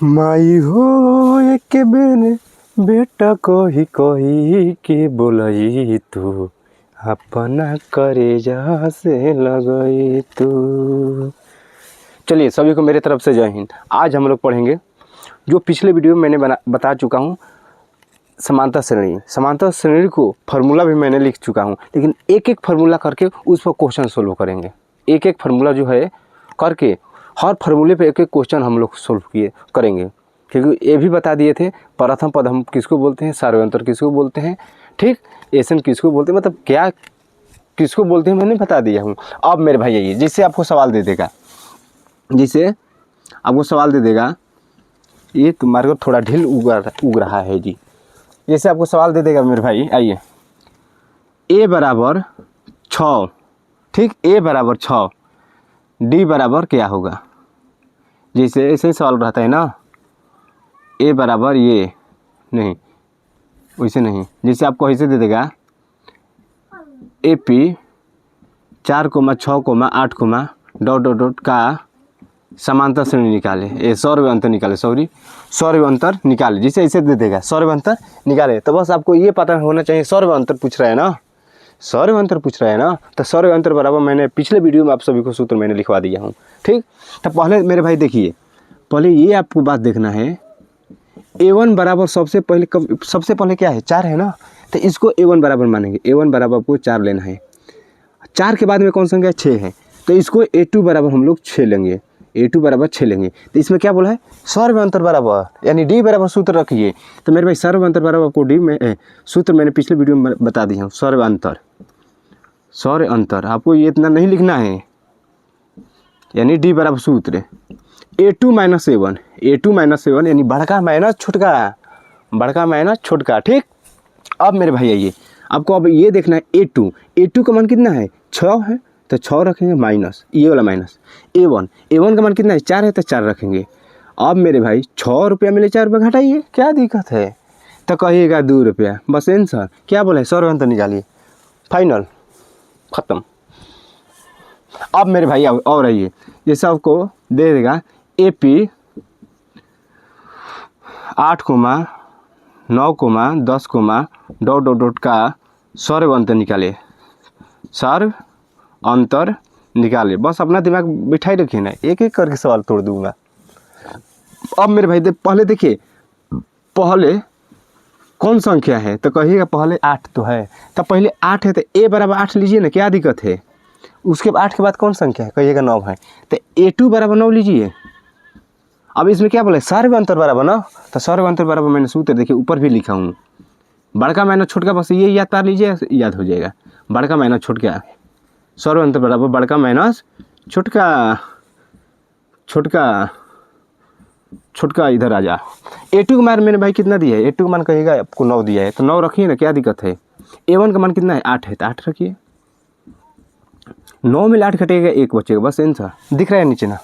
माई हो एक बेने बेटा कही के बोलई तू अपना करेजा से लगई तू। चलिए सभी को मेरे तरफ से जय हिंद। आज हम लोग पढ़ेंगे जो पिछले वीडियो में मैंने बता चुका हूँ समांतर श्रेणी। समांतर श्रेणी को फार्मूला भी मैंने लिख चुका हूँ, लेकिन एक एक फार्मूला करके उस पर क्वेश्चन सोल्व करेंगे। एक एक फार्मूला जो है करके हर फार्मूले पे एक एक क्वेश्चन हम लोग सोल्व करेंगे, क्योंकि ये भी बता दिए थे प्रथम पद हम किसको बोलते हैं, सार्वयंतर किसको बोलते हैं, ठीक, एसन किसको बोलते हैं, मतलब क्या किसको बोलते हैं मैंने बता दिया हूँ। अब मेरे भाई आइए, जिससे आपको सवाल दे देगा, ये तुम्हारे को थोड़ा ढील उग रहा है जी। जैसे आपको सवाल दे देगा मेरे भाई, आइए, a बराबर 6, ठीक, a बराबर 6, d बराबर क्या होगा। जैसे ऐसे ही सवाल रहता है ना, a बराबर ये नहीं, वैसे नहीं, जैसे आपको ऐसे दे देगा AP 4,6,8, डॉट डॉट डॉट का समांतर श्रेणी निकाले, सौर्यंतर निकाले, सौर्यंतर निकाले, जिसे ऐसे दे देगा सौर्यंतर निकाले। तो बस आपको ये पता होना चाहिए सौर्यंतर पूछ रहा है ना, सौर्यंतर पूछ रहा है ना, तो सौर्यंतर बराबर मैंने पिछले वीडियो में आप सभी को सूत्र मैंने लिखवा दिया हूँ, ठीक। तो पहले मेरे भाई देखिए, पहले ये आपको बात देखना है, A1 बराबर सबसे पहले क्या है, 4 है ना, तो इसको A1 बराबर मानेंगे। A1 बराबर आपको 4 लेना है। 4 के बाद में कौन संख्या 6 है, तो इसको A2 बराबर हम लोग 6 लेंगे, A2 बराबर 6 लेंगे। तो इसमें क्या बोला है, सौर्यंतर बराबर, यानी D बराबर सूत्र रखिए। तो मेरे भाई सौर्यंतर बराबर आपको D में सूत्र मैंने पिछले वीडियो में बता दिया हूँ। सौर्यंतर आपको ये इतना नहीं लिखना है, यानी D बराबर सूत्र A2 माइनस A1 यानी बड़का माइनस छोटका, ठीक। अब मेरे भाई आइए, आपको अब ये देखना है A2 का मान कितना है, 6 है, तो 6 रखेंगे, माइनस ये वाला माइनस A1 का मान कितना है, 4 है, तो 4 रखेंगे। अब मेरे भाई 6 रुपया मिले 4 रुपये घटाइए, क्या दिक्कत है, तो कहिएगा 2 रुपया, बस आंसर क्या बोले, सौर्यंतर निकालिए, फाइनल, ख़त्म। अब मेरे भाई और आइए, जैसे आपको दे देगा AP 8,9,10, डॉट डॉट डॉट का सौर्यंतर निकाले, बस अपना दिमाग बिठाई रखिए ना, एक एक करके सवाल तोड़ दूंगा। अब मेरे भाई पहले देखिए, पहले कौन संख्या है, तो कहिएगा पहले 8 तो है, तो पहले 8 है, तो A बराबर 8 लीजिए ना, क्या दिक्कत है। उसके 8 के बाद कौन संख्या है, कहिएगा 9 है, तो A2 बराबर 9 लीजिए। अब इसमें क्या बोला, सौर्यंतर बराबर ना, तो सौर्यंतर बराबर मैंने सूत्र देखिए ऊपर भी लिखा हूँ, बड़का माइनस छोटका, बस ये याद कर लीजिए, याद हो जाएगा। बड़का माइनस छोटका, सौर्यंतर बराबर बड़का माइनस छोटका इधर आ जा। A2 का मान मेरे भाई कितना दिया है, A2 का मान कहिएगा आपको 9 दिया है, तो 9 रखिए ना, क्या दिक्कत है। A1 का मान कितना है, 8 है, तो 8 रखिए। 9 में 8 घटेगा, 1 बचेगा, बस आंसर। दिख रहा है नीचे ना,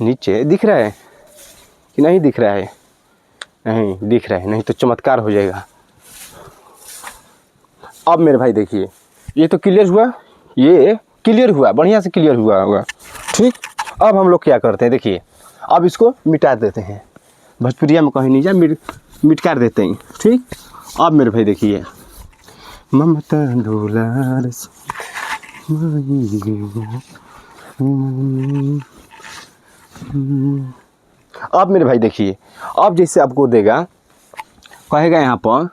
नीचे दिख रहा है कि नहीं दिख रहा है, नहीं दिख रहा है, नहीं तो चमत्कार हो जाएगा। अब मेरे भाई देखिए, ये तो क्लियर हुआ, ये क्लियर हुआ, बढ़िया से क्लियर हुआ होगा, ठीक। अब हम लोग क्या करते हैं, देखिए, अब इसको मिटा देते हैं, भोजपुरिया में कहीं नहीं जा, मिटकार देते हैं, ठीक। अब मेरे भाई देखिए, ममता दुलार अब मेरे भाई देखिए, अब जैसे आपको देगा, कहेगा यहाँ पर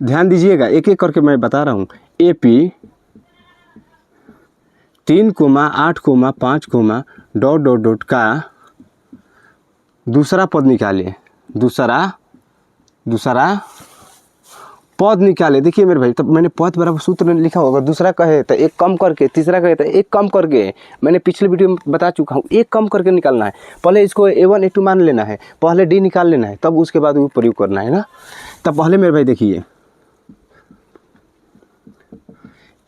ध्यान दीजिएगा, एक एक करके मैं बता रहा हूँ। AP 3,8,5, डॉट डॉट डॉट का दूसरा पद निकालिए, दूसरा पद निकाले। देखिए मेरे भाई, तब मैंने पद बराबर सूत्र में लिखा होगा, दूसरा कहे तो एक कम करके, तीसरा कहे तो एक कम करके, मैंने पिछले वीडियो में बता चुका हूँ, एक कम करके निकालना है। पहले इसको A1 A2 मान लेना है, पहले D निकाल लेना है, तब उसके बाद वो प्रयोग करना है ना। तब पहले मेरे भाई देखिए,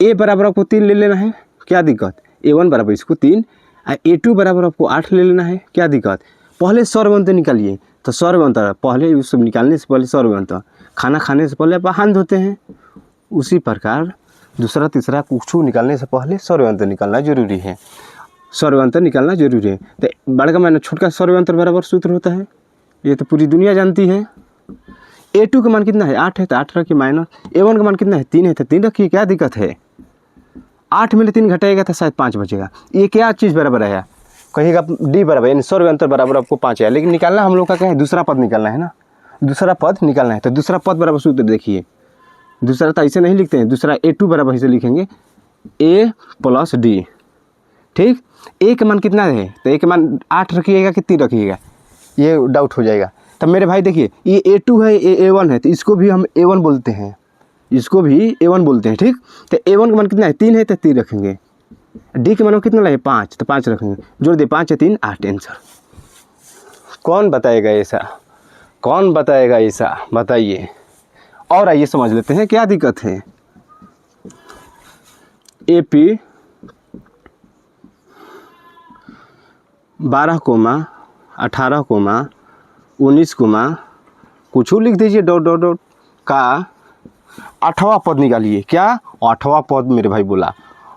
A बराबर आपको 3 ले लेना है, क्या दिक्कत। A1 बराबर इसको 3, A2 बराबर आपको 8 ले लेना है, क्या दिक्कत। पहले सौर्यंतर निकालिए, तो सौर्यंतर पहले उस निकालने से पहले सौर्यंतर, खाना खाने से पहले आप हाथ धोते हैं, उसी प्रकार दूसरा तीसरा कुछ निकालने से पहले सौर्यंतर निकालना जरूरी है। तो बड़का माइनस छोटका सौर्यंतर बराबर सूत्र होता है, ये तो पूरी दुनिया जानती है। A2 का मान कितना है 8 है तो 8 रखिए माइनस। A1 का मान कितना है 3 है तो 3 रखिए, क्या दिक्कत है। 8 में 3 घटाएगा तो शायद 5 बचेगा। ये क्या चीज़ बराबर है, कहिएगा D बराबर यानी 100 अंतर बराबर आपको 5 है, लेकिन निकालना हम लोग का क्या है, दूसरा पद निकालना है ना, दूसरा पद निकालना है। तो दूसरा पद बराबर सूत्र देखिए, दूसरा तो ऐसे नहीं लिखते हैं, दूसरा A2 बराबर ऐसे लिखेंगे A प्लस D। ठीक, A का मान कितना है तो A का मान 8 रखिएगा कि 3 रखिएगा, ये डाउट हो जाएगा। तब मेरे भाई देखिए ये A2 है, ये A1 है, तो इसको भी हम A1 बोलते हैं, इसको भी A1 बोलते हैं। ठीक, तो A1 का मान कितना है 3 है तो 3 रखेंगे। D के मान कितना लगे 5 तो 5 रखेंगे, जोड़ दे 5 है 3 8 आंसर। कौन बताएगा ऐसा, कौन बताएगा ऐसा, बताइए। और आइए समझ लेते हैं क्या दिक्कत है। AP 12, 18, 19, कुछ लिख दीजिए डॉट डॉट डॉट का 8वां पद निकालिए। क्या 8वां पद मेरे भाई बोला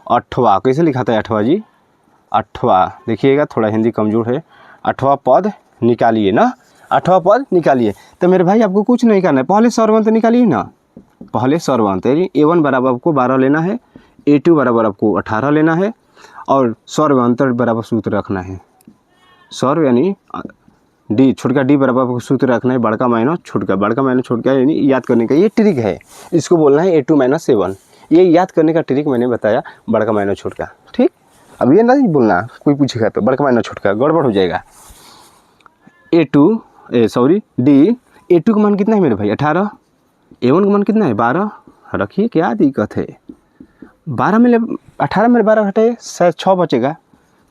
8वां, कैसे लिखा था 8वां जी, 8वां देखिएगा थोड़ा हिंदी कमज़ोर है। 8वां पद निकालिए ना, 8वां पद निकालिए। तो मेरे भाई आपको कुछ नहीं करना है, पहले सर्वंत निकालिए ना, पहले सर्वंत यानी A1 बराबर आपको 12 लेना है, A2 बराबर आपको 18 लेना है, और सर्वंतर बराबर सूत्र रखना है। सर्व यानी D, छोटका D बराबर आपको सूत्र रखना है, बड़का माइनस छोटका, बड़का माइनस छोटका यानी याद करने का ये ट्रिक है, इसको बोलना है A2 माइनस A1। ये याद करने का ट्रिक मैंने बताया, बड़का माइनस छोटका। ठीक, अब ये नहीं बोलना, कोई पूछेगा तो बड़का माइनस छोटका, गड़बड़ हो जाएगा। D, A2 का मान कितना है मेरे भाई 18, A1 का मान कितना है 12 रखिए, क्या दिक्कत है। 12 में 18 में 12 घटाए शायद 6 बचेगा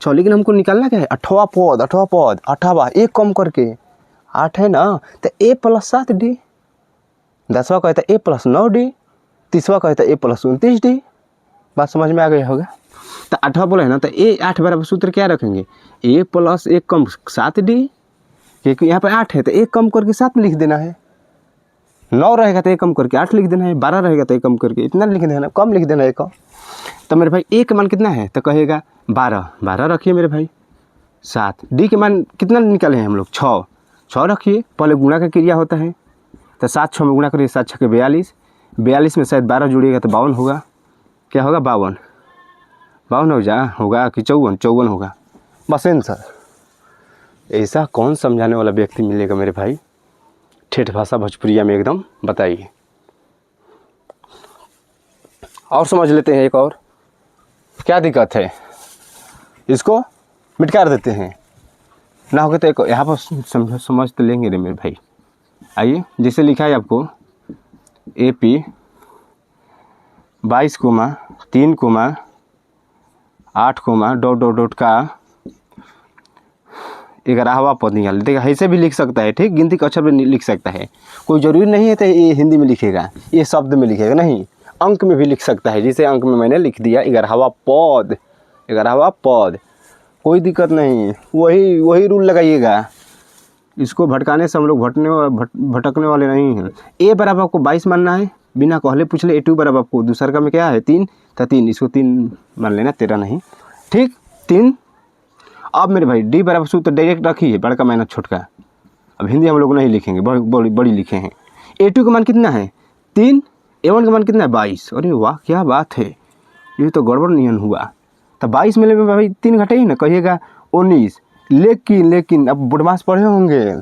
6, लेकिन हमको निकालना क्या है 8वां पद, 8वां एक कम करके 8 है ना, तो A प्लस 7D, 10वां कहता है A प्लस 9D, 30वां कहता है A प्लस 29D। बात समझ में आ गई होगा। तो 8वां बोला है ना, तो A8 बराबर सूत्र क्या रखेंगे A प्लस 1 कम 7D, क्योंकि यहाँ पर 8 है तो 1 कम करके 7 लिख देना है, 9 रहेगा तो 1 कम करके 8 लिख देना है, 12 रहेगा तो 1 कम करके इतना लिख देना, कम लिख देना 1। तो मेरे भाई A का मान कितना है तो कहेगा 12 रखिए मेरे भाई। 7 D के मान कितना निकाले हैं हम लोग 6 रखिए, पहले गुणा का क्रिया होता है, तो 7 6 में गुणा करिए, 7 6 के 42 में शायद 12 जुड़िएगा तो 52 होगा, क्या होगा 52 होगा कि 54 होगा। बस आंसर। ऐसा कौन समझाने वाला व्यक्ति मिलेगा मेरे भाई, ठेठ भाषा भोजपुरिया में एकदम, बताइए। और समझ लेते हैं एक और, क्या दिक्कत है, इसको मिटकार देते हैं ना, होगा तो एक यहाँ पर समझ तो लेंगे रे मेरे भाई। आइए, जैसे लिखा है आपको AP 22, 3, 8, डॉट डॉट डॉट का 11वां पद निकाल। देखिए ऐसे भी लिख सकता है, ठीक, गिनती के अक्षर में लिख सकता है, कोई ज़रूरी नहीं है तो ये हिंदी में लिखेगा, ये शब्द में लिखेगा, नहीं अंक में भी लिख सकता है, जिसे अंक में मैंने लिख दिया 11वां पद, कोई दिक्कत नहीं, वही रूल लगाइएगा। इसको भटकाने से हम लोग भटकने वाले नहीं हैं। A बराबर आपको 22 मानना है, बिना कहले पूछ ले। A2 बराबर आपको दूसरा का में क्या है 3, तो 3, इसको 3 मान लेना, 13 नहीं, ठीक 3। अब मेरे भाई D बराबर सूत्र डायरेक्ट रखिए, बड़का माइनस छोटका, अब हिंदी हम लोग नहीं लिखेंगे, बड़ी लिखे हैं। A2 का मान कितना है 3, A1 का मान कितना है 22। अरे वाह क्या बात है, ये तो गड़बड़ नियन हुआ। तो 22 में भाई 3 घटाइए ना, कहिएगा 19। लेकिन अब बुढ़मास पढ़े होंगे,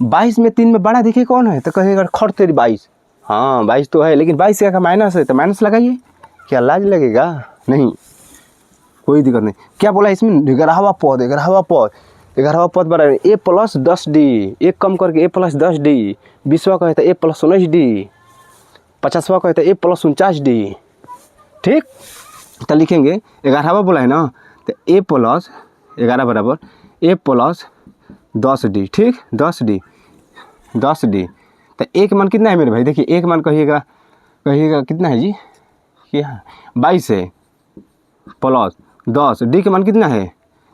22 में 3 में बड़ा देखिए कौन है, तो कहेगा खड़ तेरी 22। हाँ 22 तो है, लेकिन 22 का माइनस है तो माइनस लगाइए, क्या लाज लगेगा, नहीं कोई दिक्कत नहीं। क्या बोला इसमें 11वां पद बराबर A प्लस 10D, 1 कम करके A प्लस 10D, 20वां का है तो A प्लस 19D, 50वां का है तो A प्लस 49D। ठीक, तो लिखेंगे 11वां बोला है ना, तो A प्लस 11 बराबर A प्लस 10D, ठीक 10D। तो एक मान कितना है मेरे भाई, देखिए एक मान कहिएगा कितना है जी, क्या 22 है, प्लस 10, D के मान कितना है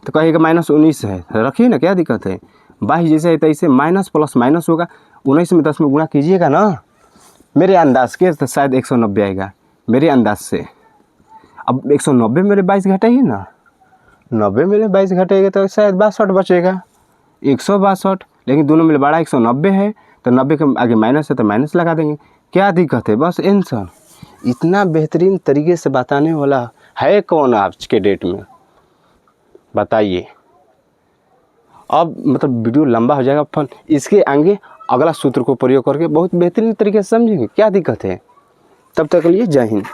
तो कहिएगा -19 है, रखिए ना, क्या दिक्कत है। 22 जैसे है तैसे माइनस प्लस माइनस होगा, 19 में 10 में गुणा कीजिएगा ना, मेरे अंदाज के तो शायद 190 आएगा, मेरे अंदाज से। अब 190 मेरे 22 घटाइए ना, 90 में 22 घटेगा तो शायद 62 बचेगा, 162। लेकिन दोनों मिले बड़ा 190 है, तो 90 के आगे माइनस है तो माइनस लगा देंगे, क्या दिक्कत है, बस आंसर। इतना बेहतरीन तरीके से बताने वाला है कौन आज के डेट में, बताइए। अब मतलब वीडियो लंबा हो जाएगा, फन इसके आगे अगला सूत्र को प्रयोग करके बहुत बेहतरीन तरीके से समझेंगे, क्या दिक्कत है। तब तक के लिए जय हिंद।